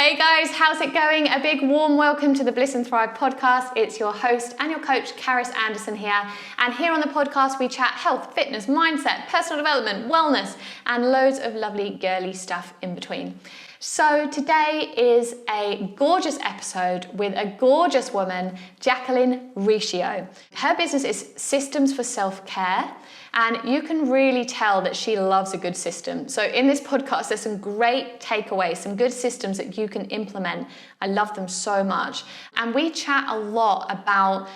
Hey guys, how's it going? A big warm welcome to the Bliss and Thrive Podcast. It's your host and your coach, Carys Andersson here. And here on the podcast, we chat health, fitness, mindset, personal development, wellness, and loads of lovely girly stuff in between. So today is a gorgeous episode with a gorgeous woman, Jaclyn Riccio. Her business is Systems for Self-Care. And you can really tell that she loves a good system. So in this podcast, there's some great takeaways, some good systems that you can implement. I love them so much. And we chat a lot about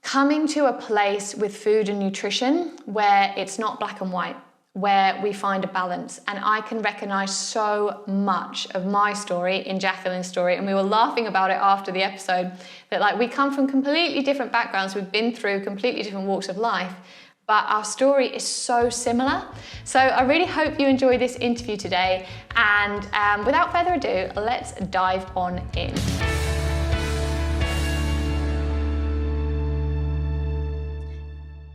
coming to a place with food and nutrition where it's not black and white, where we find a balance. And I can recognize so much of my story in Jaclyn's story. And we were laughing about it after the episode, that we come from completely different backgrounds. We've been through completely different walks of life, but our story is so similar. So I really hope you enjoy this interview today. And without further ado, let's dive on in.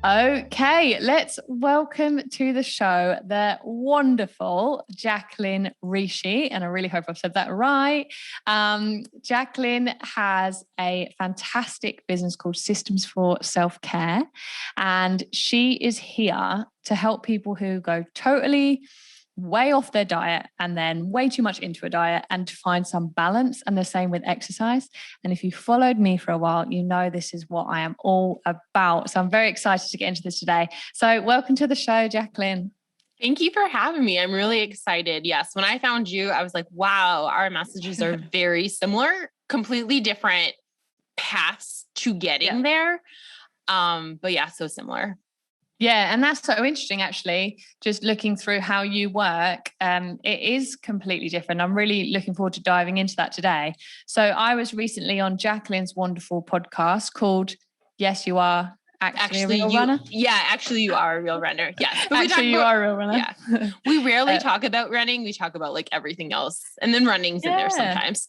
Okay, let's welcome to the show the wonderful Jaclyn Riccio, and I really hope I've said that right. Jaclyn has a fantastic business called Systems for Self-Care, and she is here to help people who go totally way off their diet and then way too much into a diet and to find some balance, and the same with exercise. And if you followed me for a while, you know this is what I am all about. So I'm very excited to get into this today. So welcome to the show, Jaclyn. Thank you for having me. I'm really excited. Yes. When I found you, I was like, wow, our messages are very similar, completely different paths to getting there. But yeah, so similar. Yeah, and that's so interesting, actually, just looking through how you work. It is completely different. I'm really looking forward to diving into that today. So I was recently on Jaclyn's wonderful podcast called Yes, You Are Actually a Real Runner. Yeah, actually you are a real runner. Yes. But actually you are a real runner. Yeah. We rarely talk about running. We talk about everything else. And then running's in there sometimes.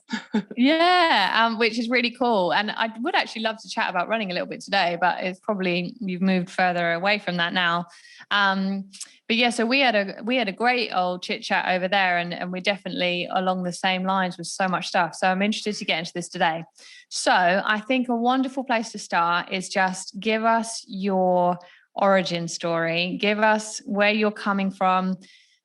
Which is really cool. And I would actually love to chat about running a little bit today, but it's probably, you've moved further away from that now. But yeah, so we had a great old chit chat over there, and we're definitely along the same lines with so much stuff. So I'm interested to get into this today. So I think a wonderful place to start is just give us your origin story. Give us where you're coming from,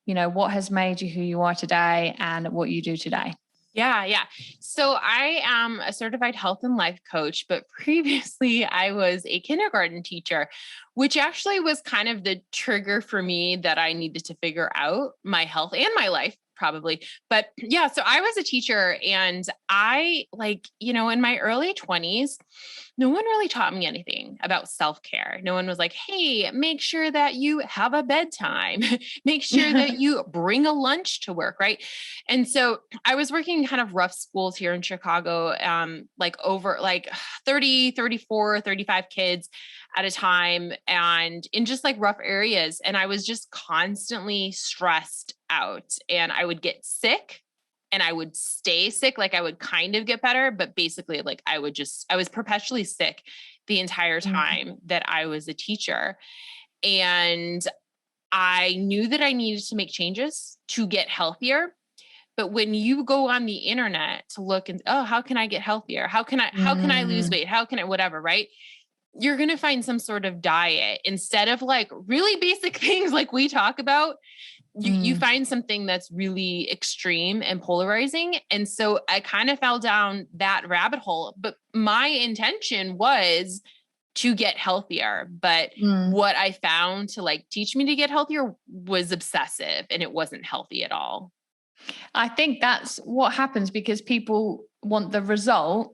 what has made you who you are today and what you do today. Yeah. So I am a certified health and life coach, but previously I was a kindergarten teacher, which actually was kind of the trigger for me that I needed to figure out my health and my life probably. But yeah, so I was a teacher, and I in my early 20s, no one really taught me anything about self-care. No one was like, hey, make sure that you have a bedtime, make sure that you bring a lunch to work. Right. And so I was working in kind of rough schools here in Chicago, over 30, 34, 35 kids at a time, and in just rough areas. And I was just constantly stressed out, and I would get sick and I would stay sick. I would kind of get better, but basically I was perpetually sick the entire time that I was a teacher. And I knew that I needed to make changes to get healthier. But when you go on the internet to look and, how can I get healthier? How can I lose weight? How can I, whatever, right? You're going to find some sort of diet instead of really basic things like we talk about. You find something that's really extreme and polarizing. And so I kind of fell down that rabbit hole, but my intention was to get healthier. But what I found to teach me to get healthier was obsessive, and it wasn't healthy at all. I think that's what happens because people want the result,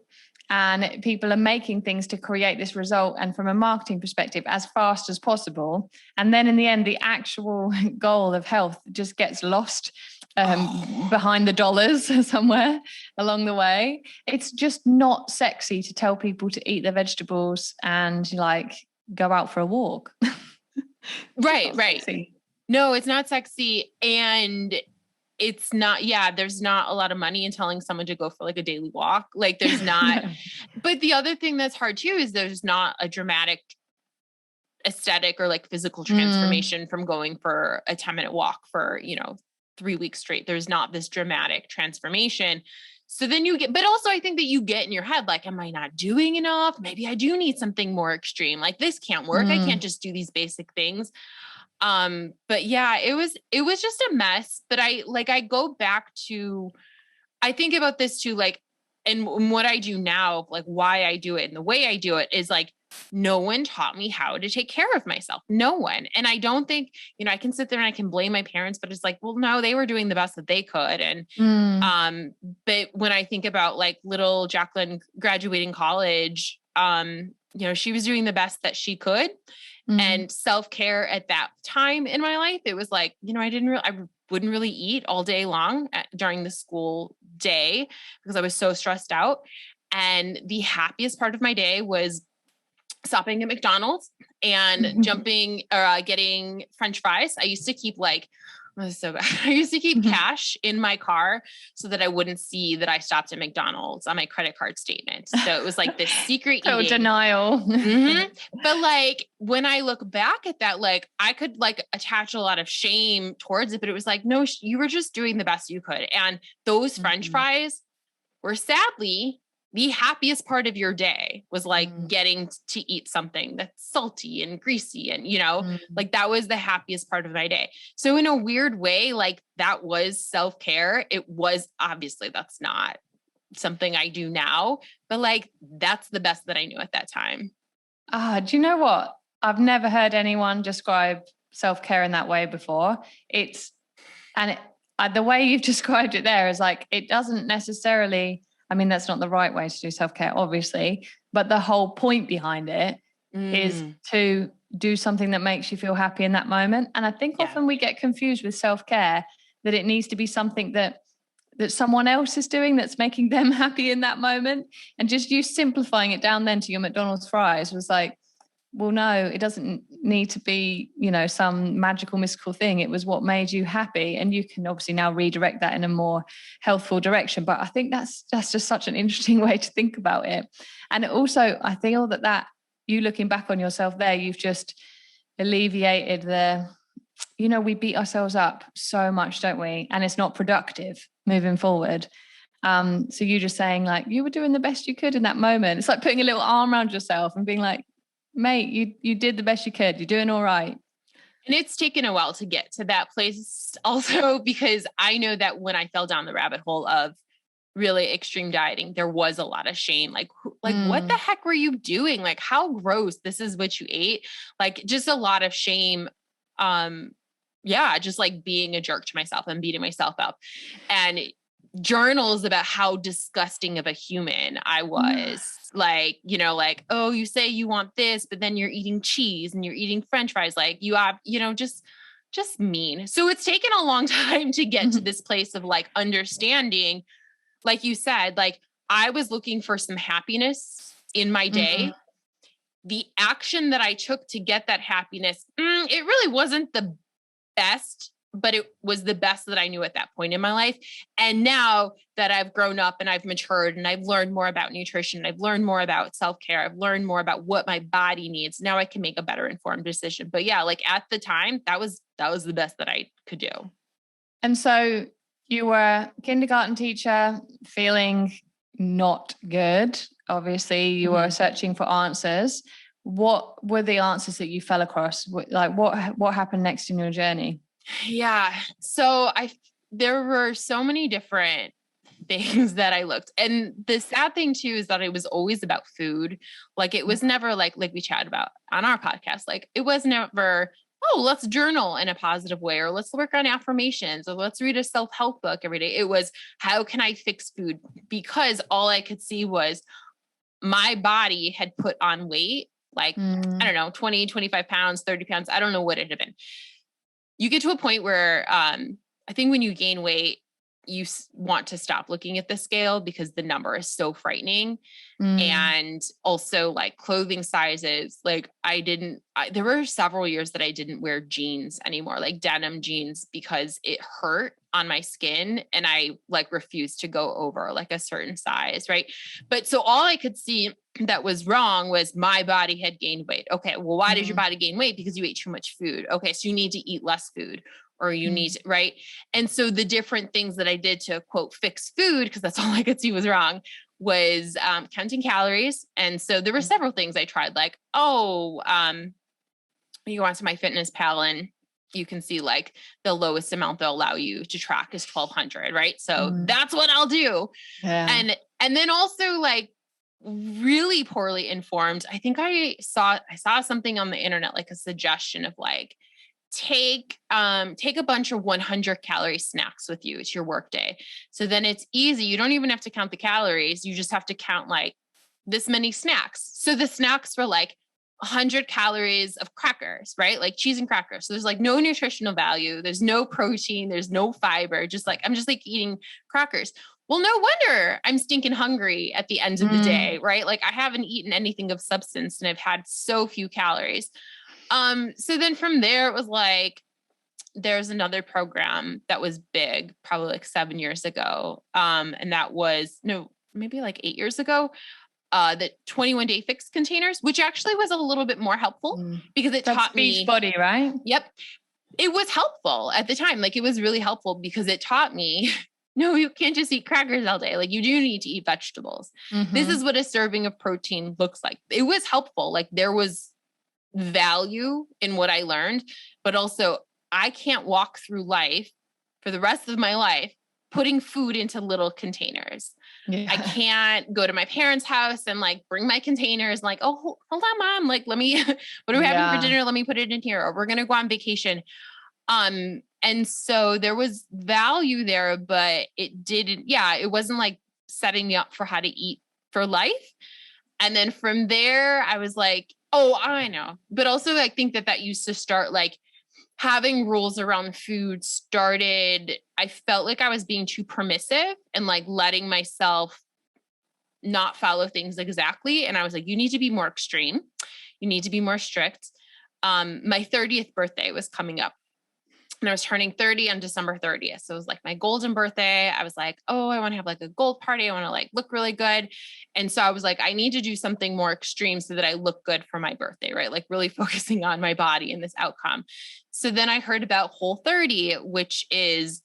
and people are making things to create this result, and from a marketing perspective, as fast as possible. And then in the end, the actual goal of health just gets lost behind the dollars somewhere along the way. It's just not sexy to tell people to eat their vegetables and go out for a walk. Right. No, it's not sexy. And it's not, there's not a lot of money in telling someone to go for a daily walk. There's not, but the other thing that's hard too, is there's not a dramatic aesthetic or physical transformation from going for a 10-minute walk for, 3 weeks straight. There's not this dramatic transformation. So then but also I think that you get in your head, like, am I not doing enough? Maybe I do need something more extreme. Like this can't work. I can't just do these basic things. But yeah, it was just a mess, but I go back to, I think about this too, like, and what I do now, like why I do it and the way I do it is like, no one taught me how to take care of myself. No one. And I don't think, I can sit there and I can blame my parents, but it's like, well, no, they were doing the best that they could. And, but when I think about like little Jaclyn graduating college, she was doing the best that she could. And self-care at that time in my life, it was like, I wouldn't really eat all day long during the school day because I was so stressed out. And the happiest part of my day was stopping at McDonald's and getting French fries. I used to keep so bad. I used to keep cash in my car so that I wouldn't see that I stopped at McDonald's on my credit card statement. So it was like this secret eating. Denial. But like, when I look back at that, like I could like attach a lot of shame towards it, but it was like, no, you were just doing the best you could. And those French fries were sadly the happiest part of your day was like getting to eat something that's salty and greasy and, like that was the happiest part of my day. So in a weird way, like that was self-care. It was obviously that's not something I do now, but like, that's the best that I knew at that time. Do you know what? I've never heard anyone describe self-care in that way before. The way you've described it there is like, it doesn't necessarily, I mean, that's not the right way to do self-care, obviously, but the whole point behind it is to do something that makes you feel happy in that moment. And I think often we get confused with self-care, that it needs to be something that someone else is doing that's making them happy in that moment. And just you simplifying it down then to your McDonald's fries was like, well, no, it doesn't need to be, some magical, mystical thing. It was what made you happy. And you can obviously now redirect that in a more healthful direction. But I think that's just such an interesting way to think about it. And also, I feel that you looking back on yourself there, you've just alleviated we beat ourselves up so much, don't we? And it's not productive moving forward. So you just saying like, you were doing the best you could in that moment. It's like putting a little arm around yourself and being like, mate, you did the best you could. You're doing all right. And it's taken a while to get to that place also, because I know that when I fell down the rabbit hole of really extreme dieting, there was a lot of shame. Like what the heck were you doing? Like how gross, this is what you ate. Like just a lot of shame. Just like being a jerk to myself and beating myself up, and journals about how disgusting of a human I was. Like, oh, you say you want this, but then you're eating cheese and you're eating French fries. Like you have, just mean. So it's taken a long time to get to this place of like understanding, like you said, like I was looking for some happiness in my day. The action that I took to get that happiness, it really wasn't the best, but it was the best that I knew at that point in my life. And now that I've grown up and I've matured and I've learned more about nutrition, I've learned more about self-care, I've learned more about what my body needs. Now I can make a better informed decision. But yeah, like at the time, that was the best that I could do. And so you were a kindergarten teacher feeling not good. Obviously you were searching for answers. What were the answers that you fell across? Like what happened next in your journey? Yeah. So there were so many different things that I looked. And the sad thing too, is that it was always about food. Like it was never like we chatted about on our podcast. Like it was never, oh, let's journal in a positive way, or let's work on affirmations, or let's read a self-help book every day. It was, how can I fix food? Because all I could see was my body had put on weight, like, I don't know, 20, 25 pounds, 30 pounds. I don't know what it had been. You get to a point where I think when you gain weight, you want to stop looking at the scale because the number is so frightening. And also like clothing sizes, like there were several years that I didn't wear jeans anymore, like denim jeans, because it hurt on my skin and I like refused to go over like a certain size. Right. But so all I could see that was wrong was my body had gained weight. Okay. Well, why did your body gain weight? Because you ate too much food. Okay. So you need to eat less food. or you need, right? And so the different things that I did to quote, fix food, because that's all I could see was wrong, was counting calories. And so there were several things I tried, like, you go onto MyFitnessPal and you can see like the lowest amount they'll allow you to track is 1,200, right? So that's what I'll do. Yeah. And then also like really poorly informed. I think I saw something on the internet, like a suggestion of like, take a bunch of 100 calorie snacks with you. It's your work day. So then it's easy. You don't even have to count the calories. You just have to count like this many snacks. So the snacks were like 100 calories of crackers, right? Like cheese and crackers. So there's like no nutritional value. There's no protein. There's no fiber. I'm just like eating crackers. Well, no wonder I'm stinking hungry at the end of the day, right? Like I haven't eaten anything of substance and I've had so few calories. So then from there, it was like, there's another program that was big, probably like 7 years ago. And that was, maybe like 8 years ago, the 21-day fix containers, which actually was a little bit more helpful because it taught me Beachbody, right? Yep. It was helpful at the time. Like it was really helpful because it taught me, no, you can't just eat crackers all day. Like you do need to eat vegetables. This is what a serving of protein looks like. It was helpful. Like there was value in what I learned, but also I can't walk through life for the rest of my life putting food into little containers. Yeah. I can't go to my parents' house and like bring my containers and like, oh, hold on, mom. Like, what are we having for dinner? Let me put it in here. Or we're going to go on vacation. And so there was value there, but it wasn't like setting me up for how to eat for life. And then from there, I was like, oh, I know. But also I think that used to start like having rules around food started. I felt like I was being too permissive and like letting myself not follow things exactly. And I was like, you need to be more extreme. You need to be more strict. My 30th birthday was coming up. And I was turning 30 on December 30th. So it was like my golden birthday. I was like, oh, I want to have like a gold party. I want to like look really good. And so I was like, I need to do something more extreme so that I look good for my birthday, right? Like really focusing on my body and this outcome. So then I heard about Whole30, which is,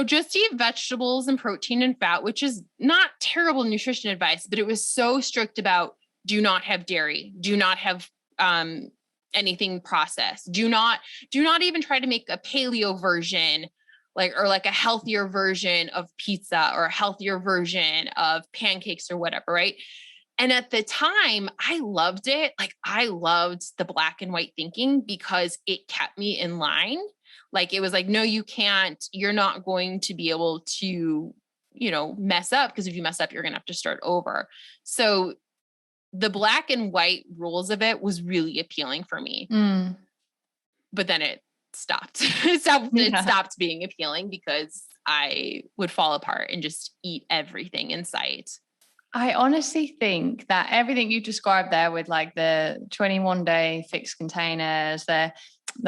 just eat vegetables and protein and fat, which is not terrible nutrition advice, but it was so strict about do not have dairy, do not have, anything processed. Do not even try to make a paleo version, or a healthier version of pizza or a healthier version of pancakes or whatever. Right. And at the time I loved it. Like I loved the black and white thinking because it kept me in line. Like it was like, no, you can't, you're not going to be able to, mess up, because if you mess up, you're going to have to start over. So the black and white rules of it was really appealing for me. But then it stopped. It stopped being appealing because I would fall apart and just eat everything in sight. I honestly think that everything you described there with like the 21-day fixed containers, the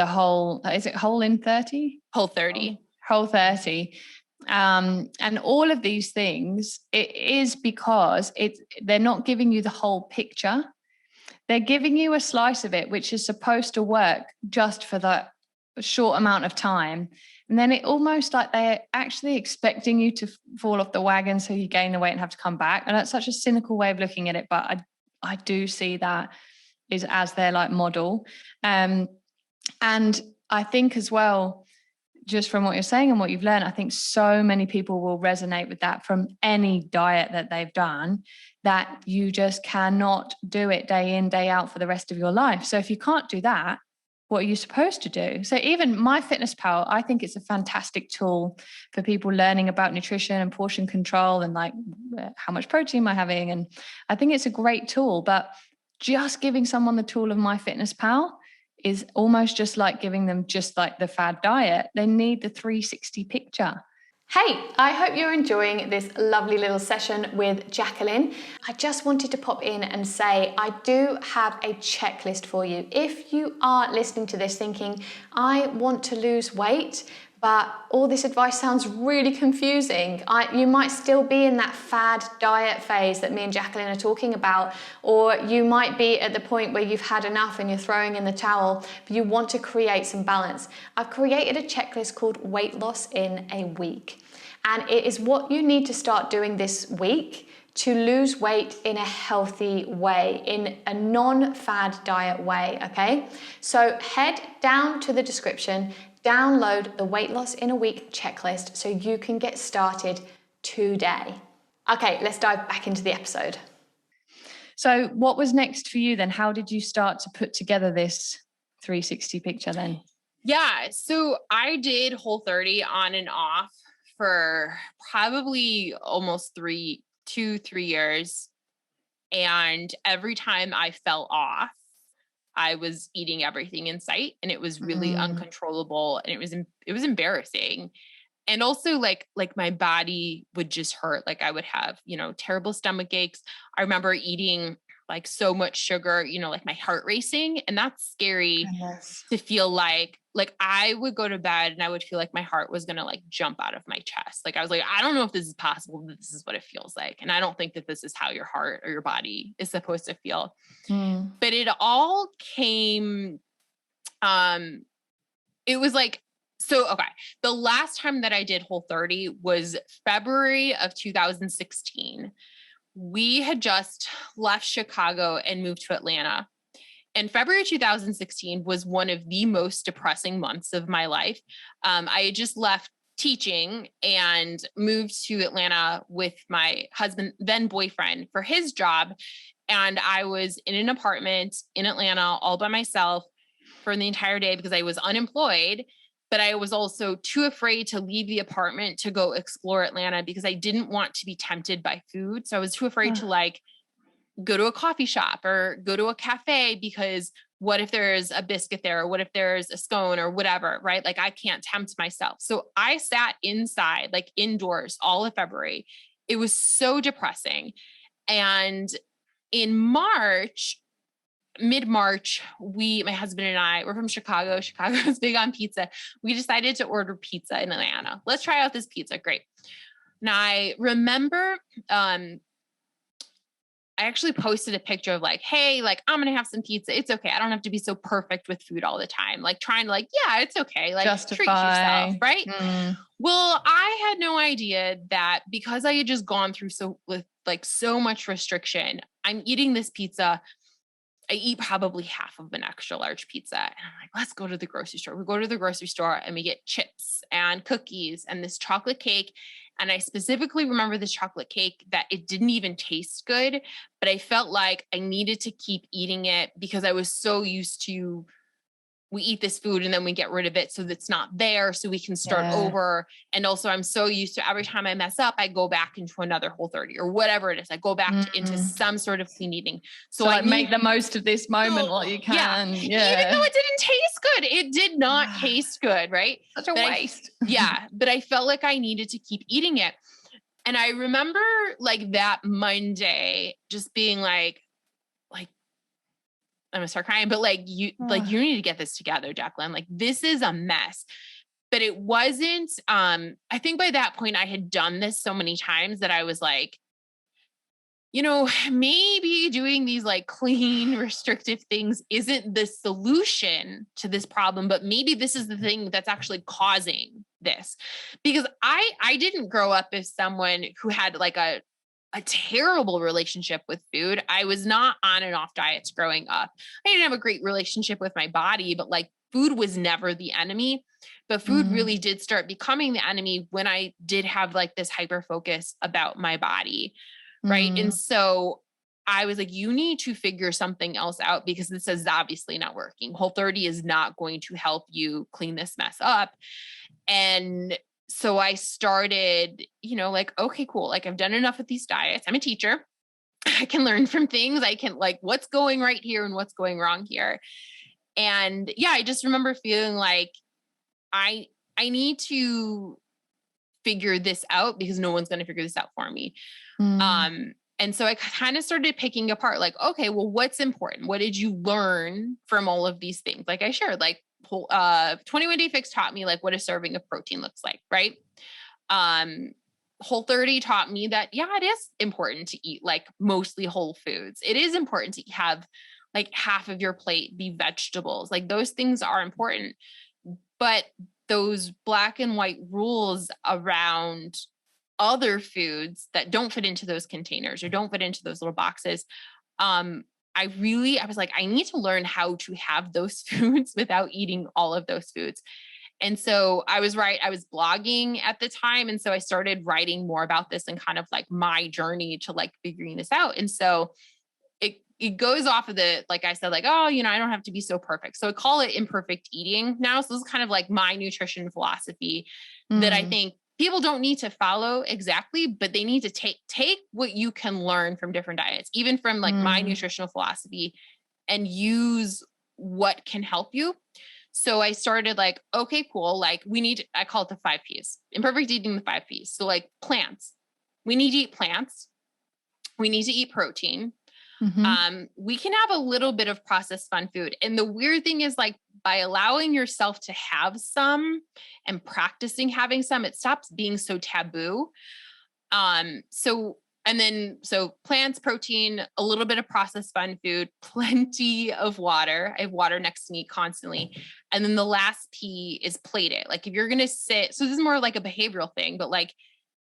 whole, is it Whole in 30? Whole30. Whole30. And all of these things, it is because they're not giving you the whole picture. They're giving you a slice of it, which is supposed to work just for that short amount of time. And then it almost like they're actually expecting you to fall off the wagon so you gain the weight and have to come back. And that's such a cynical way of looking at it. But I do see that is as their like model. And I think as well, just from what you're saying and what you've learned, I think so many people will resonate with that from any diet that they've done, that you just cannot do it day in, day out for the rest of your life. So if you can't do that, what are you supposed to do? So even MyFitnessPal, I think it's a fantastic tool for people learning about nutrition and portion control and like how much protein am I having? And I think it's a great tool, but just giving someone the tool of MyFitnessPal is almost just like giving them just like the fad diet. They need the 360 picture. Hey, I hope you're enjoying this lovely little session with Jaclyn. I just wanted to pop in and say I do have a checklist for you. If you are listening to this thinking, I want to lose weight, but all this advice sounds really confusing. You might still be in that fad diet phase that me and Jaclyn are talking about, or you might be at the point where you've had enough and you're throwing in the towel, but you want to create some balance. I've created a checklist called Weight Loss in a Week, and it is what you need to start doing this week to lose weight in a healthy way, in a non-fad diet way, okay? So head down to the description, download the Weight Loss in a Week checklist so you can get started today. Okay, let's dive back into the episode. So what was next for you then? How did you start to put together this 360 picture then? Yeah, so I did Whole30 on and off for probably almost 2-3 years. And every time I fell off, I was eating everything in sight, and it was really uncontrollable, and it was embarrassing. And also like my body would just hurt. Like I would have, terrible stomach aches. I remember eating like so much sugar, like my heart racing, and that's scary to feel like I would go to bed and I would feel like my heart was going to like jump out of my chest. Like I was like, I don't know if this is possible, but this is what it feels like. And I don't think that this is how your heart or your body is supposed to feel. But it all came, it was like, okay. The last time that I did Whole30 was February of 2016. We had just left Chicago and moved to Atlanta. And February 2016 was one of the most depressing months of my life. I had just left teaching and moved to Atlanta with my husband, then boyfriend, for his job. And I was in an apartment in Atlanta all by myself for the entire day because I was unemployed. But I was also too afraid to leave the apartment to go explore Atlanta because I didn't want to be tempted by food. So I was too afraid to like go to a coffee shop or go to a cafe, because what if there's a biscuit there? Or what if there's a scone or whatever, right? Like I can't tempt myself. So I sat inside, like indoors, all of February. It was so depressing. And in mid-March, my husband and I, we're from Chicago. Chicago's big on pizza. We decided to order pizza in Atlanta. Let's try out this pizza. Great. Now I remember, I actually posted a picture of like, hey, like I'm going to have some pizza. It's okay. I don't have to be so perfect with food all the time. Like trying to like, yeah, it's okay. Like treat yourself. Right. Well, I had no idea that because I had just gone through so much restriction, I'm eating this pizza. I eat probably half of an extra large pizza, and I'm like, let's go to the grocery store. We go to the grocery store and we get chips and cookies and this chocolate cake. And I specifically remember this chocolate cake that it didn't even taste good, but I felt like I needed to keep eating it because I was so used to, we eat this food and then we get rid of it so that's not there so we can start over. And also I'm so used to every time I mess up, I go back into another Whole30 or whatever it is. I go back into some sort of clean eating. So I make the most of this moment while you can. Yeah. Even though it didn't taste good, it did not taste good, right? Such a waste. But I felt like I needed to keep eating it. And I remember like that Monday just being like, I'm gonna start crying, but you need to get this together, Jaclyn. Like this is a mess. But it wasn't, I think by that point I had done this so many times that I was like, maybe doing these like clean, restrictive things isn't the solution to this problem, but maybe this is the thing that's actually causing this. Because I didn't grow up as someone who had like a terrible relationship with food. I was not on and off diets growing up. I didn't have a great relationship with my body, but like food was never the enemy. But food really did start becoming the enemy when I did have like this hyper focus about my body. Right. And so I was like, you need to figure something else out because this is obviously not working. Whole30 is not going to help you clean this mess up. And so I started, like, okay, cool. Like I've done enough with these diets. I'm a teacher. I can learn from things. I can like what's going right here and what's going wrong here. And yeah, I just remember feeling like I need to figure this out because no one's going to figure this out for me. And so I kind of started picking apart like, okay, well, what's important? What did you learn from all of these things? Like I shared, like 21 Day Fix taught me like what a serving of protein looks like, right? Whole30 taught me that, yeah, it is important to eat like mostly whole foods. It is important to have like half of your plate be vegetables. Like those things are important, but those black and white rules around other foods that don't fit into those containers or don't fit into those little boxes. I was like, I need to learn how to have those foods without eating all of those foods. And so I was blogging at the time. And so I started writing more about this and kind of like my journey to like figuring this out. And so it goes off of the, like I said, like, oh, I don't have to be so perfect. So I call it imperfect eating now. So this is kind of like my nutrition philosophy that I think people don't need to follow exactly, but they need to take what you can learn from different diets, even from like my nutritional philosophy, and use what can help you. So I started like, okay, cool. Like I call it the 5 Ps, imperfect eating, the 5 Ps. So like plants, we need to eat plants. We need to eat protein. We can have a little bit of processed fun food. And the weird thing is like by allowing yourself to have some and practicing having some, it stops being so taboo. So plants, protein, a little bit of processed fun food, plenty of water. I have water next to me constantly. And then the last P is plate it. Like if you're going to sit, so this is more like a behavioral thing, but like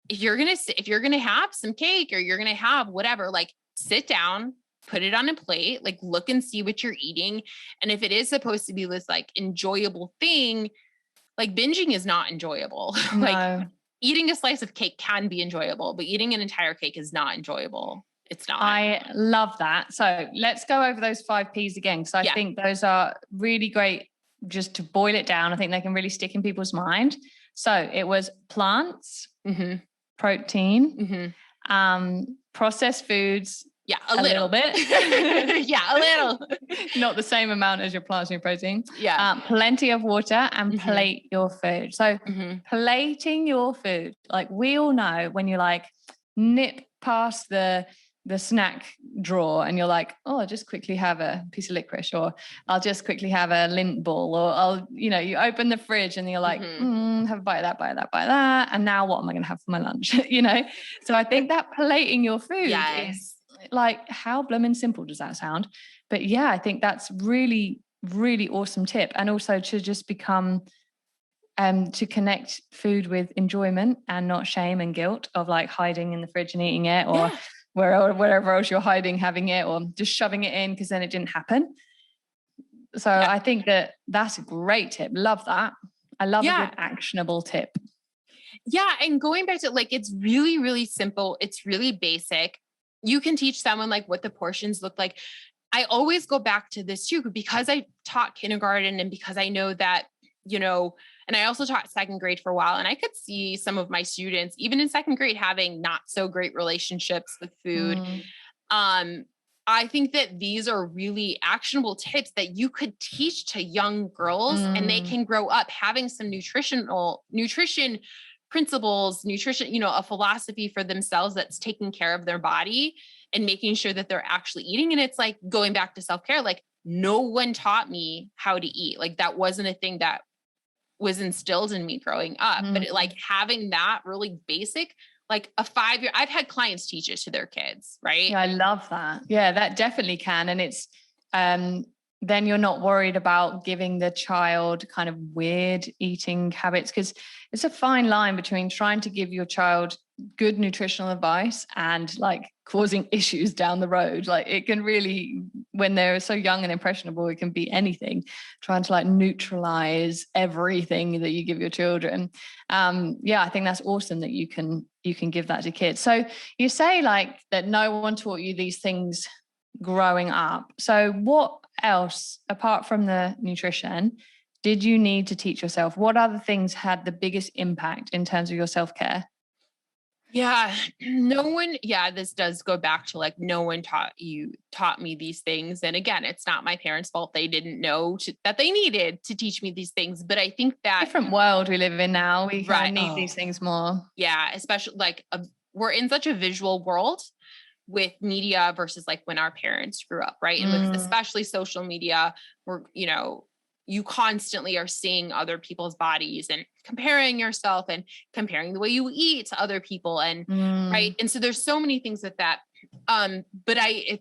if you're going to have some cake or you're going to have whatever, like sit down, put it on a plate, like look and see what you're eating. And if it is supposed to be this like enjoyable thing, like binging is not enjoyable. No. Like eating a slice of cake can be enjoyable, but eating an entire cake is not enjoyable. It's not. I love that. So let's go over those 5 Ps again, because I think those are really great. Just to boil it down, I think they can really stick in people's mind. So it was plants, protein, processed foods. Yeah, a little bit. Yeah, a little. Not the same amount as your plants and your protein. Yeah. Plenty of water and plate your food. So plating your food, like we all know when you like nip past the snack drawer and you're like, oh, I'll just quickly have a piece of licorice, or I'll just quickly have a lint ball, or you open the fridge and you're like, have a bite of that. And now what am I going to have for my lunch? So I think that plating your food is like, how blooming simple does that sound? But yeah, I think that's really, really awesome tip. And also to just become, to connect food with enjoyment and not shame and guilt of like hiding in the fridge and eating it, or wherever else you're hiding, having it, or just shoving it in because then it didn't happen. So I think that's a great tip. Love that. I love a good actionable tip. Yeah. And going back to like, it's really, really simple. It's really basic. You can teach someone like what the portions look like. I always go back to this too, because I taught kindergarten and because I know that, and I also taught second grade for a while, and I could see some of my students, even in second grade, having not so great relationships with food. I think that these are really actionable tips that you could teach to young girls and they can grow up having some nutrition principles, a philosophy for themselves that's taking care of their body and making sure that they're actually eating. And it's like going back to self-care, like no one taught me how to eat. Like that wasn't a thing that was instilled in me growing up, but like having that really basic, like a 5-year, I've had clients teach it to their kids, right? Yeah, I love that. Yeah, that definitely can. And it's, then you're not worried about giving the child kind of weird eating habits, because it's a fine line between trying to give your child good nutritional advice and like causing issues down the road. Like it can really, when they're so young and impressionable, it can be anything, trying to like neutralize everything that you give your children. I think that's awesome that you can give that to kids. So you say like that no one taught you these things growing up. So what else, apart from the nutrition, did you need to teach yourself? What other things had the biggest impact in terms of your self-care? Yeah, this does go back to like, no one taught me these things. And again, it's not my parents' fault. They didn't know that they needed to teach me these things. But I think that different world we live in now, we kind of need these things more. Yeah. Especially like we're in such a visual world with media versus like when our parents grew up. Right. And with especially social media, where, you know, you constantly are seeing other people's bodies and comparing yourself and comparing the way you eat to other people. And right. And so there's so many things with that. But I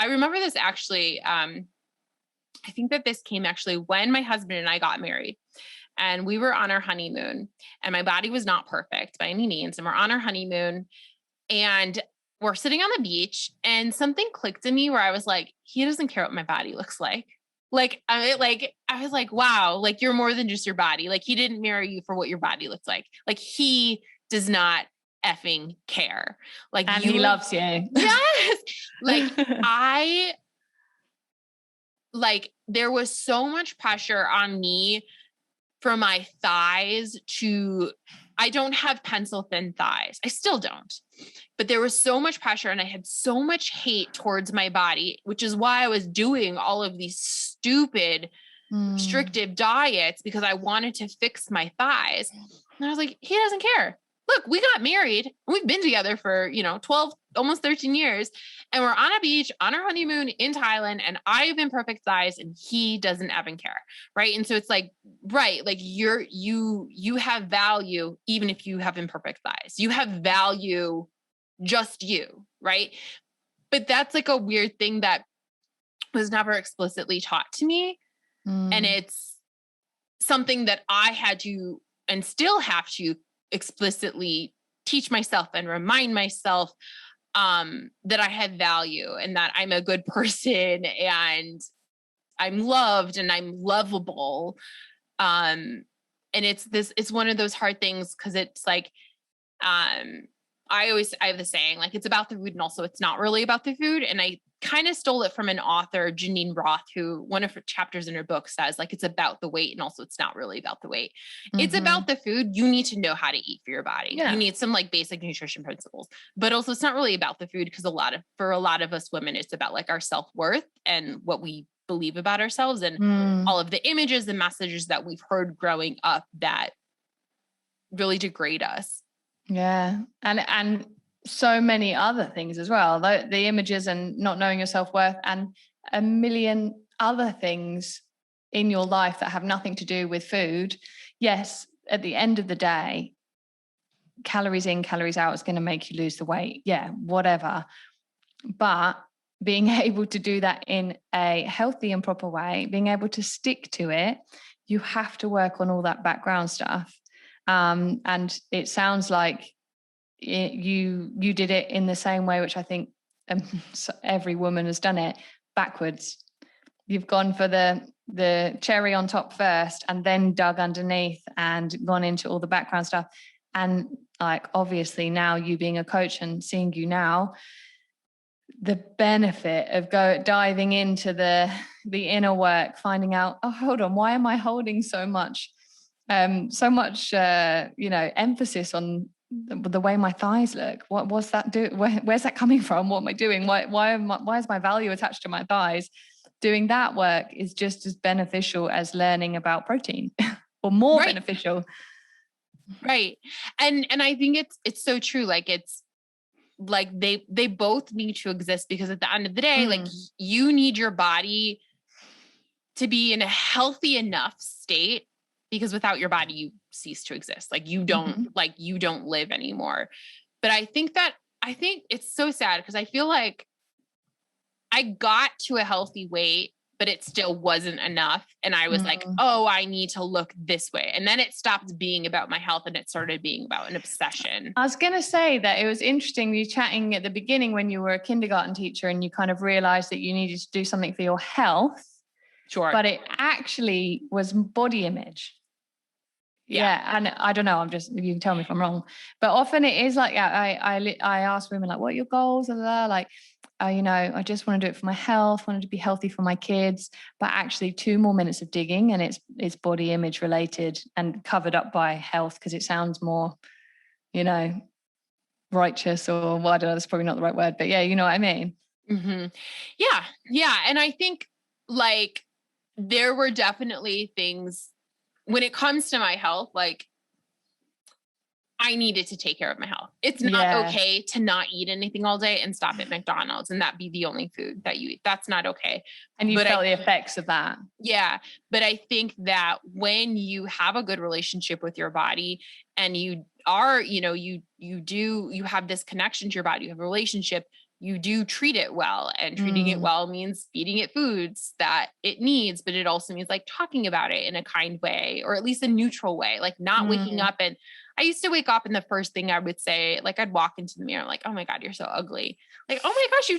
remember this actually, I think that this came actually when my husband and I got married, and we were on our honeymoon, and my body was not perfect by any means. And we're on our honeymoon, and we're sitting on the beach, and something clicked in me where I was like, he doesn't care what my body looks like. I was like, wow, like you're more than just your body. Like he didn't marry you for what your body looks like. Like he does not effing care. Like, and he loves you. Yes. There was so much pressure on me for my thighs I don't have pencil thin thighs. I still don't, but there was so much pressure, and I had so much hate towards my body, which is why I was doing all of these stupid restrictive diets, because I wanted to fix my thighs. And I was like, he doesn't care. Look, we got married and we've been together for, 12, almost 13 years. And we're on a beach on our honeymoon in Thailand, and I have imperfect thighs and he doesn't even care. Right. And so it's like, right. Like you have value, even if you have imperfect thighs, you have value, just you. Right. But that's like a weird thing that was never explicitly taught to me. And it's something that I had to, and still have to, explicitly teach myself and remind myself that I have value, and that I'm a good person, and I'm loved, and I'm lovable. And it's one of those hard things, because it's like, I have the saying, like, it's about the food, and also it's not really about the food. And I kind of stole it from an author, Janine Roth, who one of her chapters in her book says, like, it's about the weight, and also it's not really about the weight. It's about the food. You need to know how to eat for your body. Yeah. You need some like basic nutrition principles, but also it's not really about the food, because for a lot of us women, it's about like our self-worth and what we believe about ourselves, and all of the images and messages that we've heard growing up that really degrade us. Yeah. And so many other things as well, the images and not knowing your self-worth, and a million other things in your life that have nothing to do with food. Yes, at the end of the day, calories in, calories out is going to make you lose the weight. Yeah, whatever. But being able to do that in a healthy and proper way, being able to stick to it, you have to work on all that background stuff. And it sounds like you did it in the same way, which I think every woman has done it backwards. You've gone for the cherry on top first, and then dug underneath and gone into all the background stuff. And like, obviously now, you being a coach and seeing you now, the benefit of diving into the inner work, finding out, oh, hold on, why am I holding so much emphasis on the way my thighs look? What's that do? Where's that coming from? What am I doing? Why is my value attached to my thighs? Doing that work is just as beneficial as learning about protein, or more beneficial. Right. And I think it's so true. Like, it's like they both need to exist, because at the end of the day, like, you need your body to be in a healthy enough state, because without your body, you cease to exist. Like, you don't you don't live anymore. But I think it's so sad, because I feel like I got to a healthy weight, but it still wasn't enough. And I was like, oh, I need to look this way. And then it stopped being about my health, and it started being about an obsession. I was going to say that it was interesting, you chatting at the beginning when you were a kindergarten teacher, and you kind of realized that you needed to do something for your health. Sure. But it actually was body image. Yeah. And I don't know, you can tell me if I'm wrong, but often it is like, I ask women, like, what are your goals? Like, I just want to do it for my health, wanted to be healthy for my kids, but actually 2 more minutes of digging, and it's body image related and covered up by health, because it sounds more, righteous, or well, I don't know, that's probably not the right word, but yeah, you know what I mean? Mm-hmm. Yeah. Yeah. And I think, like, there were definitely things when it comes to my health, like, I needed to take care of my health. It's not okay to not eat anything all day and stop at McDonald's and that be the only food that you eat. That's not okay. And you felt the effects of that. Yeah. But I think that when you have a good relationship with your body and you are, you have this connection to your body, you have a relationship, you do treat it well, and treating it well means feeding it foods that it needs, but it also means like talking about it in a kind way, or at least a neutral way, like not waking up. And I used to wake up and the first thing I would say, like I'd walk into the mirror, like, oh my God, you're so ugly. Like, oh my gosh,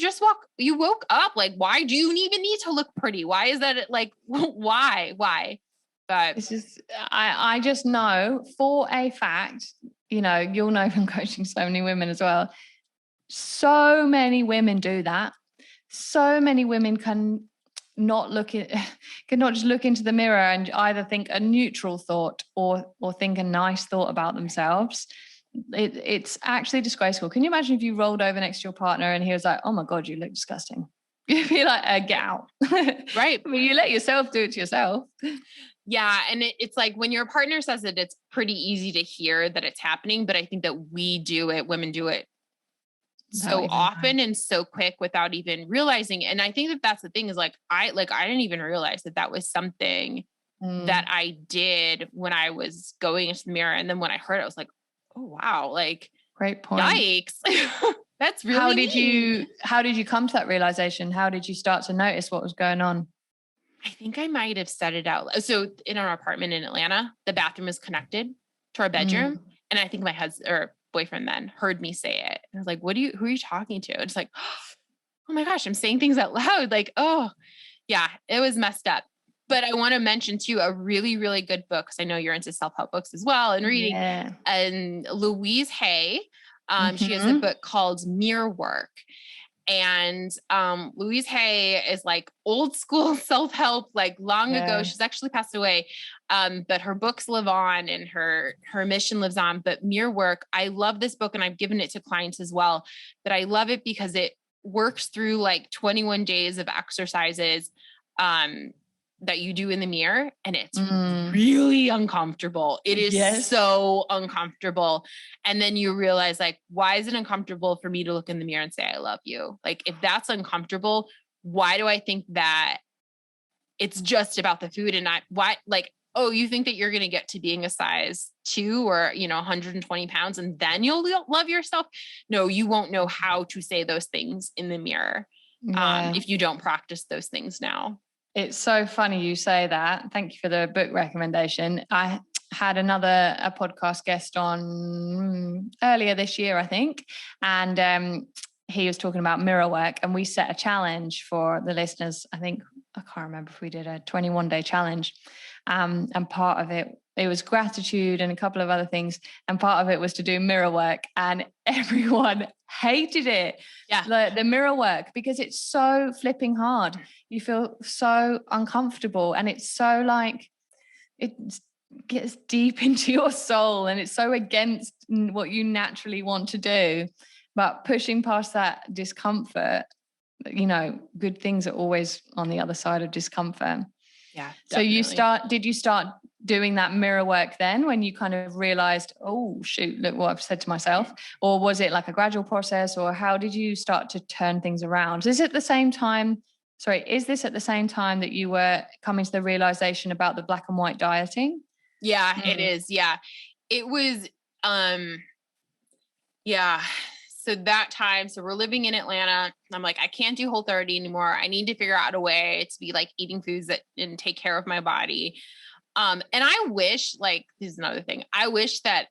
you woke up. Like, why do you even need to look pretty? Why is that like, why? But it's just, I just know for a fact, you'll know from coaching so many women as well. So many women do that. So many women can not just look into the mirror and either think a neutral thought or think a nice thought about themselves. It's actually disgraceful. Can you imagine if you rolled over next to your partner and he was like, oh my God, you look disgusting. You'd be like, get out. Right. I mean, you let yourself do it to yourself. Yeah. And it's like when your partner says it, it's pretty easy to hear that it's happening. But I think that women do it so often and so quick without even realizing. And I think that that's the thing is like, I didn't even realize that was something that I did when I was going into the mirror. And then when I heard it, I was like, oh, wow. Like, great point. Yikes. That's really how did you come to that realization? How did you start to notice what was going on? I think I might have said it out loud. So in our apartment in Atlanta, the bathroom is connected to our bedroom. And I think my husband or boyfriend then heard me say it. And I was like, who are you talking to? And it's like, oh my gosh, I'm saying things out loud. Like, oh yeah, it was messed up. But I want to mention too, a really, really good book. Cause I know you're into self-help books as well and reading. Yeah. And Louise Hay, she has a book called Mirror Work. And Louise Hay is like old school self-help, like long ago. She's actually passed away. But her books live on and her mission lives on. But Mirror Work, I love this book and I've given it to clients as well. But I love it because it works through like 21 days of exercises that you do in the mirror. And it's really uncomfortable. It is so uncomfortable. And then you realize like, why is it uncomfortable for me to look in the mirror and say, I love you? Like, if that's uncomfortable, why do I think that it's just about the food and not oh, you think that you're going to get to being a size 2 or, 120 pounds and then you'll love yourself? No, you won't know how to say those things in the mirror if you don't practice those things now. It's so funny you say that. Thank you for the book recommendation. I had a podcast guest on earlier this year, I think. And he was talking about mirror work, and we set a challenge for the listeners. I can't remember if we did a 21-day challenge. And part of it was gratitude and a couple of other things. And part of it was to do mirror work, and everyone hated it. Yeah. The mirror work, because it's so flipping hard. You feel so uncomfortable, and it's so like, it gets deep into your soul, and it's so against what you naturally want to do. But pushing past that discomfort, good things are always on the other side of discomfort. Yeah. Definitely. So did you start doing that mirror work then when you kind of realized, oh shoot, look what I've said to myself? Or was it like a gradual process, or how did you start to turn things around? Is this at the same time that you were coming to the realization about the black and white dieting? Yeah, it is. Yeah. It was, So that time, we're living in Atlanta. I'm like, I can't do Whole30 anymore. I need to figure out a way to be like eating foods and take care of my body. And I wish, like, this is another thing. I wish that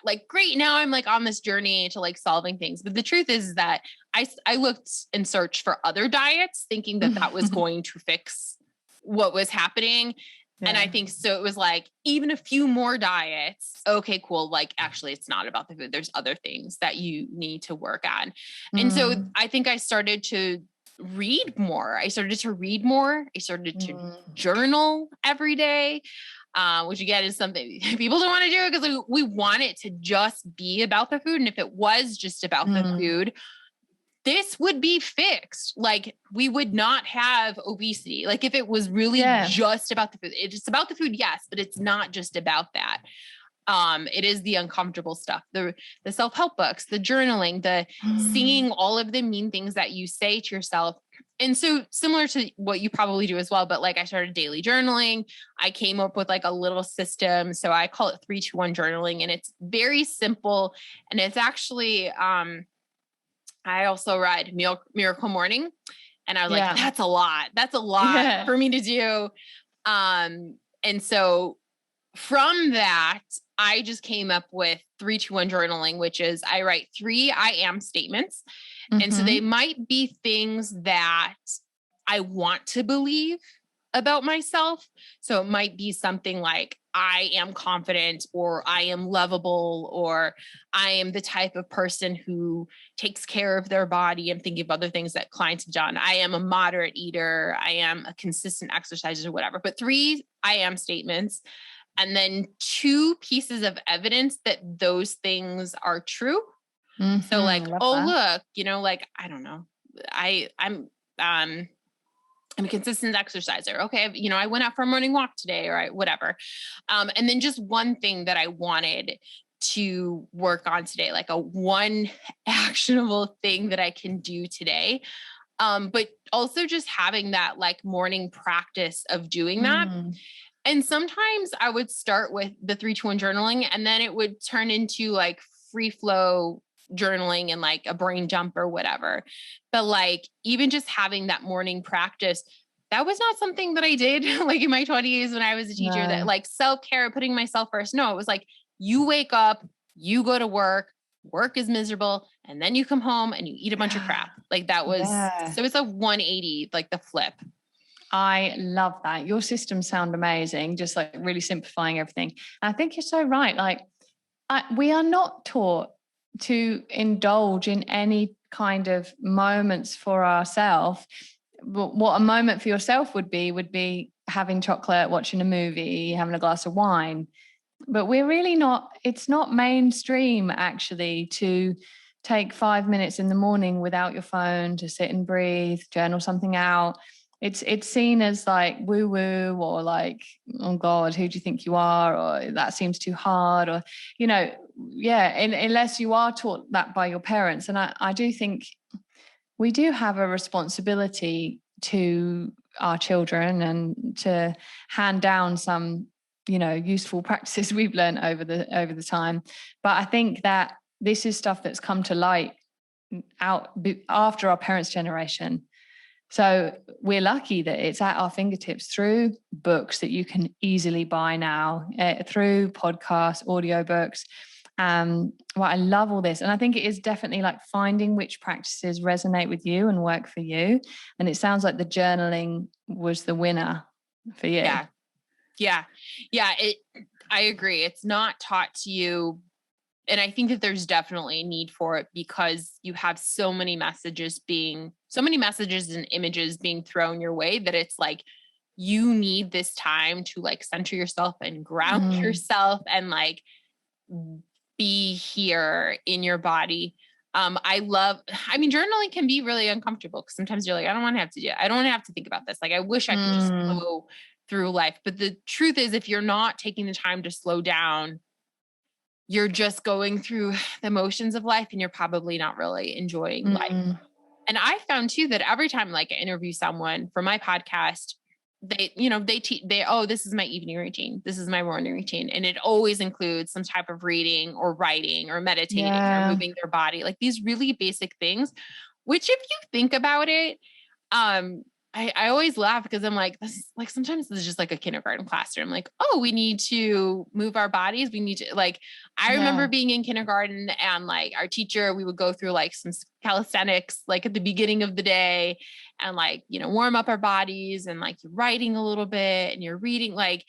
like, great, now I'm like on this journey to like solving things. But the truth is that I looked and searched for other diets thinking that was going to fix what was happening. Yeah. And I think so it was like, even a few more diets. Okay, cool. Like, actually, it's not about the food. There's other things that you need to work on. And so I think I started to read more. I started to journal every day, which again is something people don't want to do because we want it to just be about the food. And if it was just about the food, this would be fixed. Like, we would not have obesity. Like, if it was really just about the food, it's about the food. Yes, but it's not just about that. It is the uncomfortable stuff, the self-help books, the journaling, the seeing all of the mean things that you say to yourself. And so similar to what you probably do as well, but like I started daily journaling. I came up with like a little system. So I call it 3-2-1 journaling, and it's very simple. And it's actually, I also read Miracle Morning, and I was like, that's a lot. That's a lot for me to do. And so from that, I just came up with 3-2-1 journaling, which is I write 3 I am statements. And so they might be things that I want to believe about myself. So it might be something like I am confident, or I am lovable, or I am the type of person who takes care of their body. I'm thinking of other things that clients have done. I am a moderate eater. I am a consistent exerciser, or whatever. But 3 I am statements. And then 2 pieces of evidence that those things are true. So like, look, like, I don't know, I'm a consistent exerciser. Okay. I went out for a morning walk today, or whatever. And then just one thing that I wanted to work on today, like one actionable thing that I can do today. But also just having that like morning practice of doing that. And sometimes I would start with the 3-2-1 journaling, and then it would turn into like free flow journaling and like a brain dump or whatever. But like, even just having that morning practice, that was not something that I did like in my 20s when I was a teacher, that like self-care, putting myself first. No, it was like, you wake up, you go to work is miserable, and then you come home and you eat a bunch of crap. Like that was, so it's a 180, like the flip. I love that. Your systems sound amazing, just like really simplifying everything. And I think you're so right. Like we are not taught to indulge in any kind of moments for ourselves. What a moment for yourself would be having chocolate, watching a movie, having a glass of wine. But we're really not, it's not mainstream actually to take 5 minutes in the morning without your phone, to sit and breathe, journal something out. It's seen as like woo-woo, or like, oh God, who do you think you are? Or that seems too hard, or, unless you are taught that by your parents. And I do think we do have a responsibility to our children and to hand down some, useful practices we've learned over the time. But I think that this is stuff that's come to light out after our parents' generation. So we're lucky that it's at our fingertips through books that you can easily buy now, through podcasts, audiobooks. I love all this. And I think it is definitely like finding which practices resonate with you and work for you. And it sounds like the journaling was the winner for you. Yeah. I agree. It's not taught to you. And I think that there's definitely a need for it, because you have so many messages and images being thrown your way, that it's like, you need this time to like center yourself and ground yourself and like be here in your body. Journaling can be really uncomfortable, because sometimes you're like, I don't want to have to do it. I don't want to have to think about this. Like, I wish I could just go through life. But the truth is, if you're not taking the time to slow down, you're just going through the motions of life, and you're probably not really enjoying life. And I found too, that every time like I interview someone for my podcast, they this is my evening routine. This is my morning routine. And it always includes some type of reading or writing or meditating or moving their body, like these really basic things, which if you think about it, I always laugh, because I'm like, this is like, sometimes this is just like a kindergarten classroom. Like, oh, we need to move our bodies. We need to like, I remember being in kindergarten, and like our teacher, we would go through like some calisthenics, like at the beginning of the day, and like, warm up our bodies, and like you're writing a little bit and you're reading, like,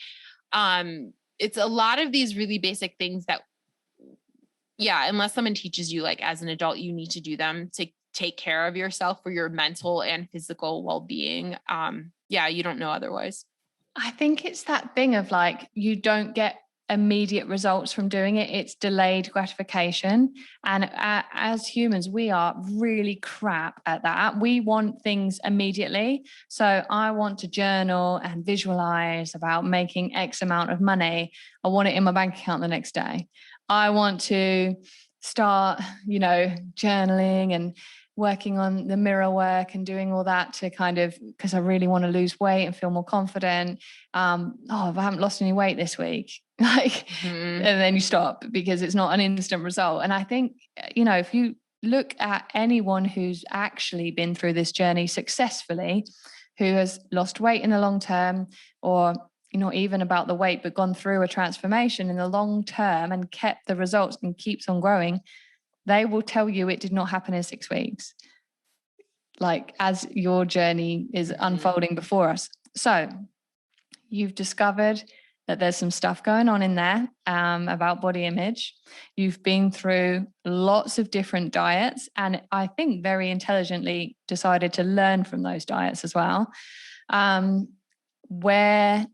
it's a lot of these really basic things that, unless someone teaches you, like as an adult, you need to do them to take care of yourself for your mental and physical well-being. You don't know otherwise. I think it's that thing of like, you don't get immediate results from doing it. It's delayed gratification. And as humans, we are really crap at that. We want things immediately. So I want to journal and visualize about making X amount of money. I want it in my bank account the next day. I want to start, journaling and working on the mirror work and doing all that to kind of, because I really want to lose weight and feel more confident. If I haven't lost any weight this week, and then you stop because it's not an instant result. And I think, if you look at anyone who's actually been through this journey successfully, who has lost weight in the long term, or not even about the weight, but gone through a transformation in the long term and kept the results and keeps on growing, they will tell you it did not happen in 6 weeks, like as your journey is unfolding before us. So you've discovered that there's some stuff going on in there about body image. You've been through lots of different diets, and I think very intelligently decided to learn from those diets as well. Where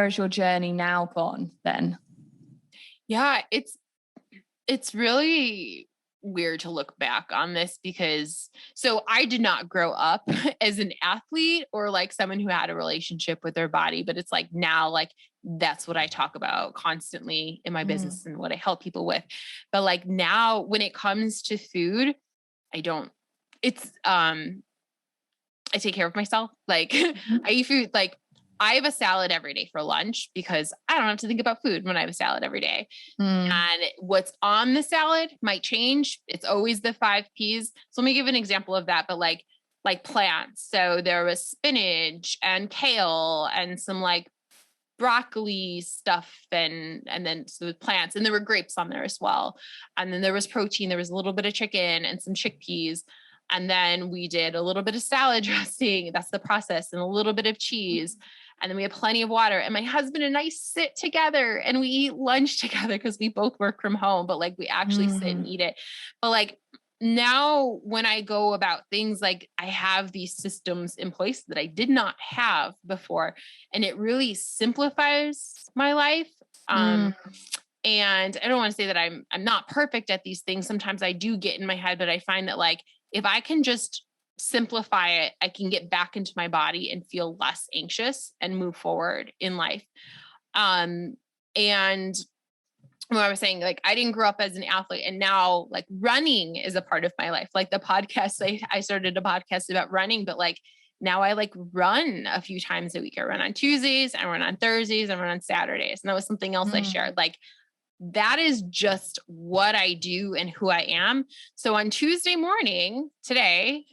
has your journey now gone then? Yeah, it's really weird to look back on this because I did not grow up as an athlete or like someone who had a relationship with their body, but it's like now, like that's what I talk about constantly in my business and what I help people with. But like now when it comes to food, I take care of myself. Like I eat food, like I have a salad every day for lunch because I don't have to think about food when I have a salad every day. And what's on the salad might change. It's always the 5 Ps. So let me give an example of that, but like plants. So there was spinach and kale and some like broccoli stuff and then so with plants, and there were grapes on there as well. And then there was protein. There was a little bit of chicken and some chickpeas. And then we did a little bit of salad dressing. That's the process, and a little bit of cheese. And then we have plenty of water, and my husband and I sit together and we eat lunch together because we both work from home, but like we actually sit and eat it. But like now when I go about things, like I have these systems in place that I did not have before, and it really simplifies my life. And I don't want to say that I'm not perfect at these things. Sometimes I do get in my head, but I find that like, if I can just simplify it, I can get back into my body and feel less anxious and move forward in life. And what I was saying, like, I didn't grow up as an athlete, and now like running is a part of my life. Like the podcast, I started a podcast about running, but like now I like run a few times a week. I run on Tuesdays, I run on Thursdays, I run on Saturdays. And that was something else I shared. Like, that is just what I do and who I am. So on Tuesday morning, today,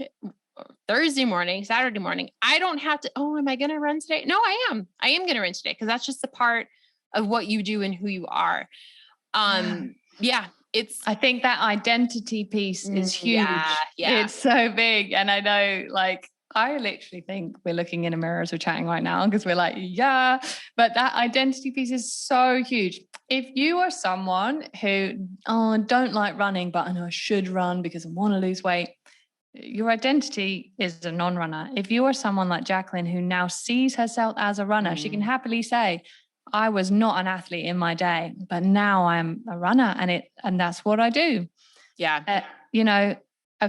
Thursday morning, Saturday morning, I don't have to, am I going to run today? No, I am going to run today because that's just a part of what you do and who you are. I think that identity piece is huge. Yeah. It's so big. And I know, like, I literally think we're looking in a mirror as we're chatting right now because we're like, but that identity piece is so huge. If you are someone who don't like running, but I know I should run because I want to lose weight, your identity is a non-runner. If you are someone like Jaclyn who now sees herself as a runner, she can happily say, I was not an athlete in my day, but now I'm a runner and that's what I do. Yeah.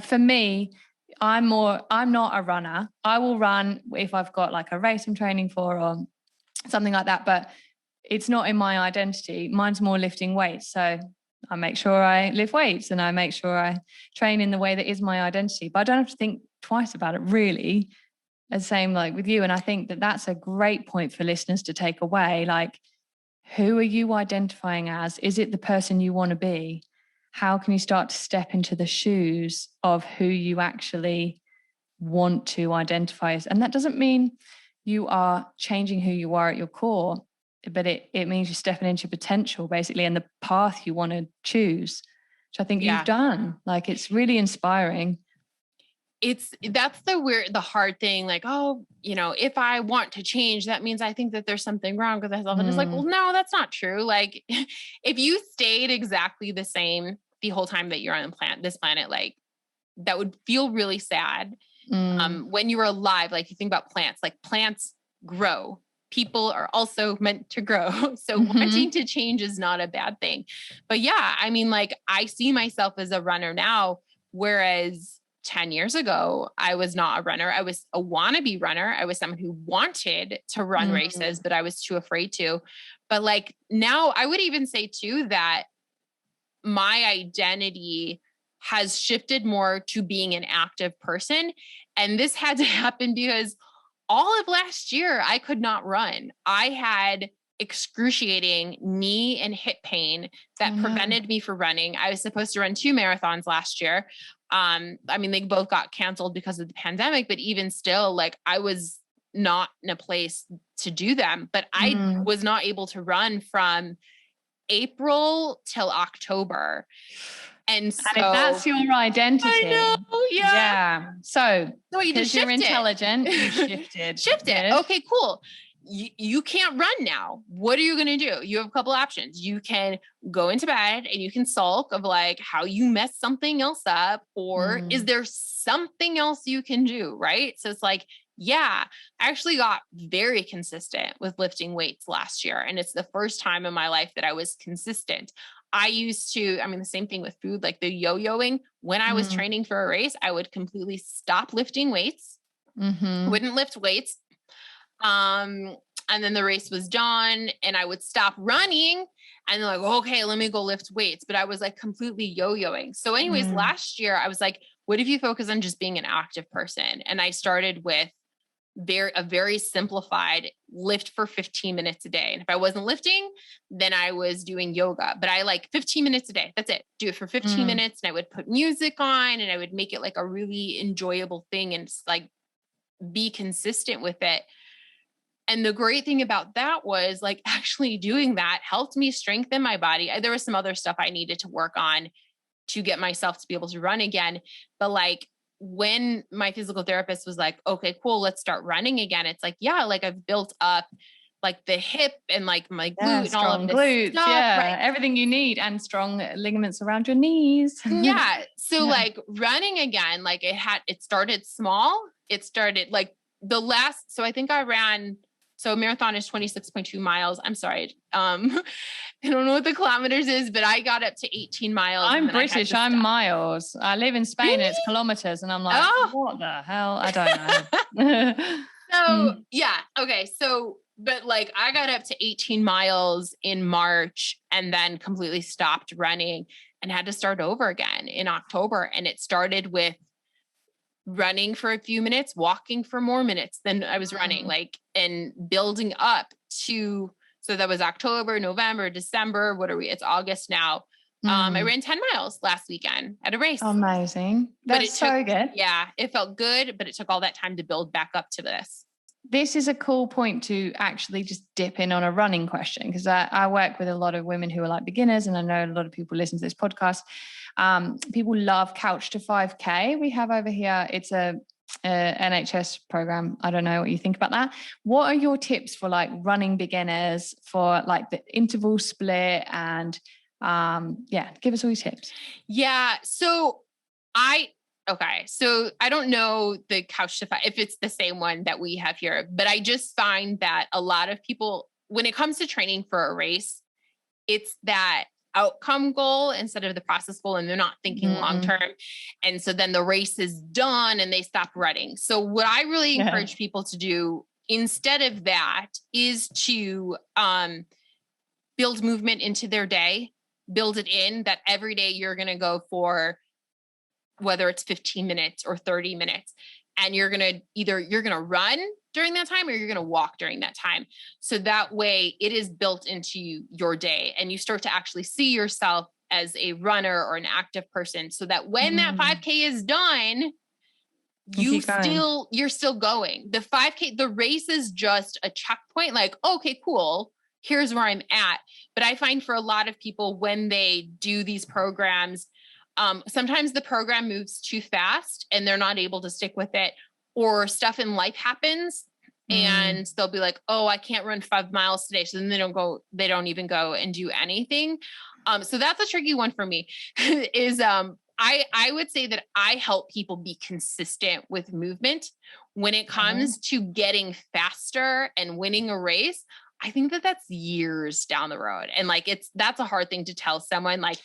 For me, I'm not a runner. I will run if I've got like a race I'm training for or something like that, but it's not in my identity. Mine's more lifting weights. So I make sure I lift weights and I make sure I train in the way that is my identity, but I don't have to think twice about it really. The same like with you. And I think that that's a great point for listeners to take away. Like, who are you identifying as? Is it the person you want to be? How can you start to step into the shoes of who you actually want to identify as? And that doesn't mean you are changing who you are at your core, but it means you're stepping into your potential basically and the path you want to choose, which I think you've done. Like, it's really inspiring. That's the hard thing. Like, if I want to change, that means I think that there's something wrong with myself. And it's like, well, no, that's not true. Like, if you stayed exactly the same the whole time that you're on this planet, like that would feel really sad. When you were alive, like you think about plants, like plants grow people are also meant to grow. So wanting to change is not a bad thing. But yeah, I mean, like I see myself as a runner now, whereas 10 years ago, I was not a runner. I was a wannabe runner. I was someone who wanted to run races, but I was too afraid to. But like now I would even say too, that my identity has shifted more to being an active person. And this had to happen because all of last year, I could not run. I had excruciating knee and hip pain that prevented me from running. I was supposed to run 2 marathons last year. I mean, they both got canceled because of the pandemic, but even still, like I was not in a place to do them, but I was not able to run from April till October. And so, if that's your identity, I know, yeah. So you just you're intelligent, you shifted. Okay, cool. You can't run now. What are you going to do? You have a couple options. You can go into bed and you can sulk of like how you messed something else up, or is there something else you can do? Right. So it's like, yeah, I actually got very consistent with lifting weights last year. And it's the first time in my life that I was consistent. I used to, I mean, the same thing with food, like the yo-yoing. When I was training for a race, I would completely stop lifting weights, wouldn't lift weights. And then the race was done and I would stop running and like, okay, let me go lift weights. But I was like completely yo-yoing. So anyways, last year I was like, what if you focus on just being an active person? And I started with a very simplified lift for 15 minutes a day. And if I wasn't lifting, then I was doing yoga, but I like 15 minutes a day. That's it. Do it for 15 minutes. And I would put music on and I would make it like a really enjoyable thing and like be consistent with it. And the great thing about that was like actually doing that helped me strengthen my body. There was some other stuff I needed to work on to get myself to be able to run again. But like when my physical therapist was like, okay, cool, let's start running again. It's like, yeah, like I've built up like the hip and like my glute and all of this glutes, stuff, right? Everything you need and strong ligaments around your knees. Yeah. So like running again, like it started small. It started like so I think I ran, so marathon is 26.2 miles. I'm sorry. I don't know what the kilometers is, but I got up to 18 miles. I'm British. I'm miles. I live in Spain. Really? It's kilometers. And I'm like, what the hell? I don't know. So yeah. Okay. So, but like I got up to 18 miles in March and then completely stopped running and had to start over again in October. And it started with running for a few minutes, walking for more minutes than I was running, like, and building up to, so that was October, November, December. It's August now. I ran 10 miles last weekend at a race. Amazing. That's so good. Yeah. It felt good, but it took all that time to build back up to this. This is a cool point to actually just dip in on a running question, because I work with a lot of women who are like beginners, and I know a lot of people listen to this podcast. People love Couch to 5K. We have over here, it's a NHS program. I don't know what you think about that. What are your tips for like running beginners for like the interval split and give us all your tips. Yeah. So I don't know the Couch to 5 if it's the same one that we have here, but I just find that a lot of people, when it comes to training for a race, it's that outcome goal instead of the process goal, and they're not thinking long-term. And so then the race is done and they stop running. So what I really encourage people to do instead of that is to build movement into their day, build it in that every day you're going to go for, whether it's 15 minutes or 30 minutes, and you're going to run during that time or you're going to walk during that time. So that way it is built into your day and you start to actually see yourself as a runner or an active person, so that when that 5K is done, you're still going. The 5K, the race is just a checkpoint, like, okay, cool, here's where I'm at. But I find for a lot of people when they do these programs, sometimes the program moves too fast and they're not able to stick with it, or stuff in life happens and they'll be like, oh, I can't run 5 miles today. So then they don't even go and do anything. So that's a tricky one for me is, I would say that I help people be consistent with movement when it comes to getting faster and winning a race. I think that that's years down the road. And like, that's a hard thing to tell someone. Like,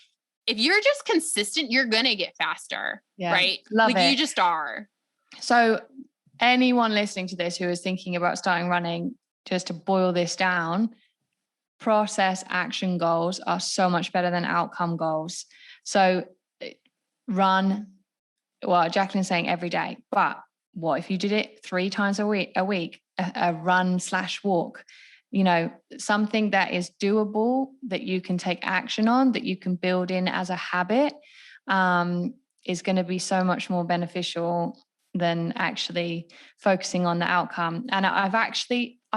if you're just consistent, you're going to get faster, right? Love it. You just are. So anyone listening to this who is thinking about starting running, just to boil this down, process action goals are so much better than outcome goals. So run, well, Jaclyn's saying every day, but what if you did it 3 times a week, a run/walk, something that is doable, that you can take action on, that you can build in as a habit, is going to be so much more beneficial than actually focusing on the outcome. And I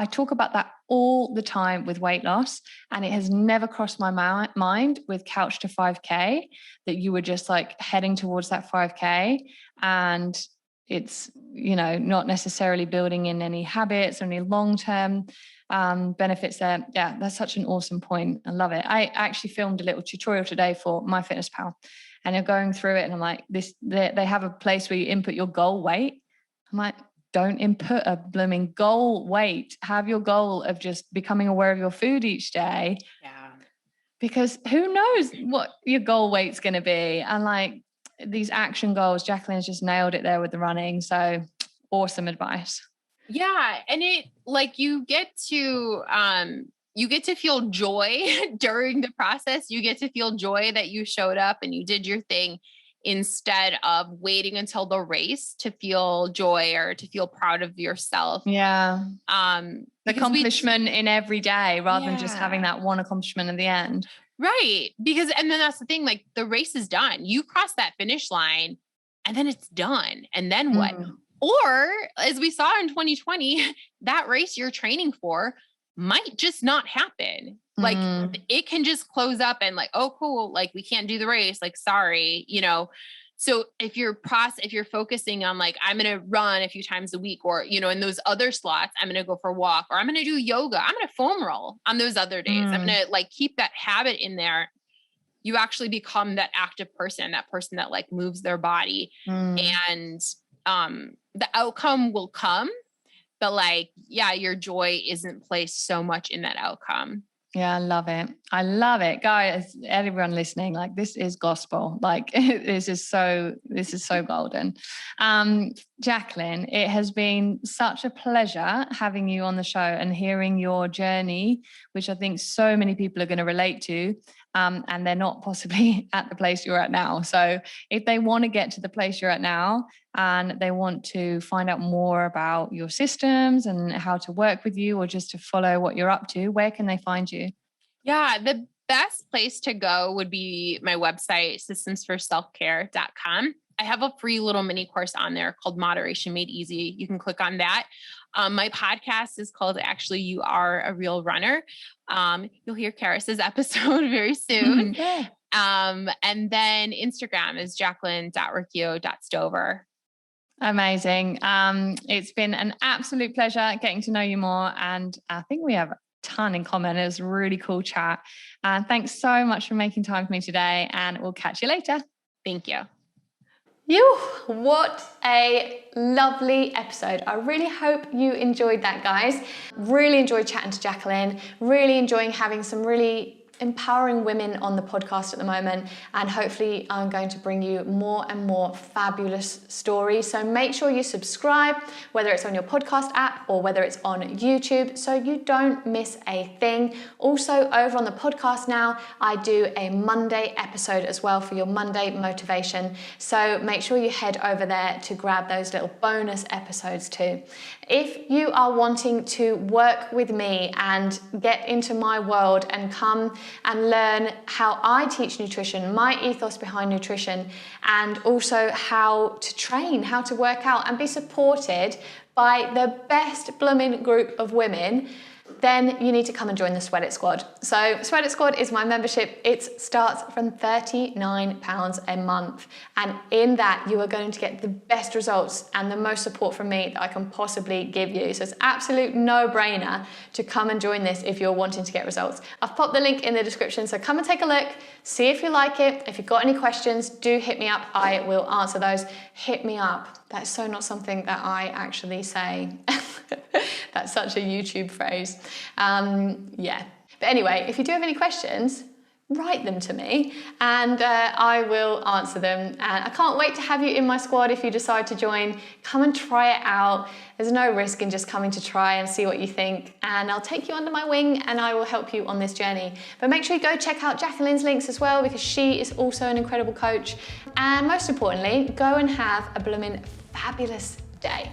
talk about that all the time with weight loss, and it has never crossed my mind with Couch to 5K that you were just like heading towards that 5K and it's, not necessarily building in any habits or any long-term benefits there. Yeah, that's such an awesome point. I love it. I actually filmed a little tutorial today for MyFitnessPal, and you're going through it and I'm like, they have a place where you input your goal weight. I'm like, don't input a blooming goal weight. Have your goal of just becoming aware of your food each day. Yeah. Because who knows what your goal weight's going to be. And like these action goals, Jaclyn's just nailed it there with the running. So awesome advice. Yeah. And it like, you get to feel joy during the process. You get to feel joy that you showed up and you did your thing, instead of waiting until the race to feel joy or to feel proud of yourself. Yeah. The accomplishment in every day rather than just having that one accomplishment at the end. Right. And then that's the thing, like the race is done. You cross that finish line and then it's done. And then what? Or as we saw in 2020, that race you're training for might just not happen. Like it can just close up and like, oh, cool. Like we can't do the race. Like, sorry, So if you're focusing on like, I'm going to run a few times a week, or, in those other slots, I'm going to go for a walk, or I'm going to do yoga. I'm going to foam roll on those other days. I'm going to like keep that habit in there. You actually become that active person, that like moves their body, and the outcome will come. But like, yeah, your joy isn't placed so much in that outcome. Yeah, I love it. I love it. Guys, everyone listening, like this is gospel. Like this is so golden. Jaclyn, it has been such a pleasure having you on the show and hearing your journey, which I think so many people are going to relate to. And they're not possibly at the place you're at now. So if they want to get to the place you're at now and they want to find out more about your systems and how to work with you, or just to follow what you're up to, where can they find you? Yeah, the best place to go would be my website, systemsforselfcare.com. I have a free little mini course on there called Moderation Made Easy. You can click on that. My podcast is called Actually You Are a Real Runner. You'll hear Carys's episode very soon. And then Instagram is jaclyn.riccio.stover. Amazing. It's been an absolute pleasure getting to know you more. And I think we have a ton in common. It was a really cool chat. And thanks so much for making time for me today. And we'll catch you later. Thank you. What a lovely episode. I really hope you enjoyed that, guys. Really enjoyed chatting to Jaclyn. Really enjoying having some really empowering women on the podcast at the moment, and hopefully I'm going to bring you more and more fabulous stories. So make sure you subscribe, whether it's on your podcast app or whether it's on YouTube, so you don't miss a thing. Also, over on the podcast now, I do a Monday episode as well for your Monday motivation. So make sure you head over there to grab those little bonus episodes too. If you are wanting to work with me and get into my world and come and learn how I teach nutrition, my ethos behind nutrition, and also how to train, how to work out and be supported by the best blooming group of women, then you need to come and join the Sweat It Squad. So Sweat It Squad is my membership. It starts from £39 a month. And in that, you are going to get the best results and the most support from me that I can possibly give you. So it's absolute no-brainer to come and join this if you're wanting to get results. I've popped the link in the description, so come and take a look, see if you like it. If you've got any questions, do hit me up. I will answer those. Hit me up. That's so not something that I actually say. That's such a YouTube phrase. Yeah. But anyway, if you do have any questions, write them to me and I will answer them. And I can't wait to have you in my squad if you decide to join. Come and try it out. There's no risk in just coming to try and see what you think. And I'll take you under my wing and I will help you on this journey. But make sure you go check out Jaclyn's links as well, because she is also an incredible coach. And most importantly, go and have a blooming fabulous day.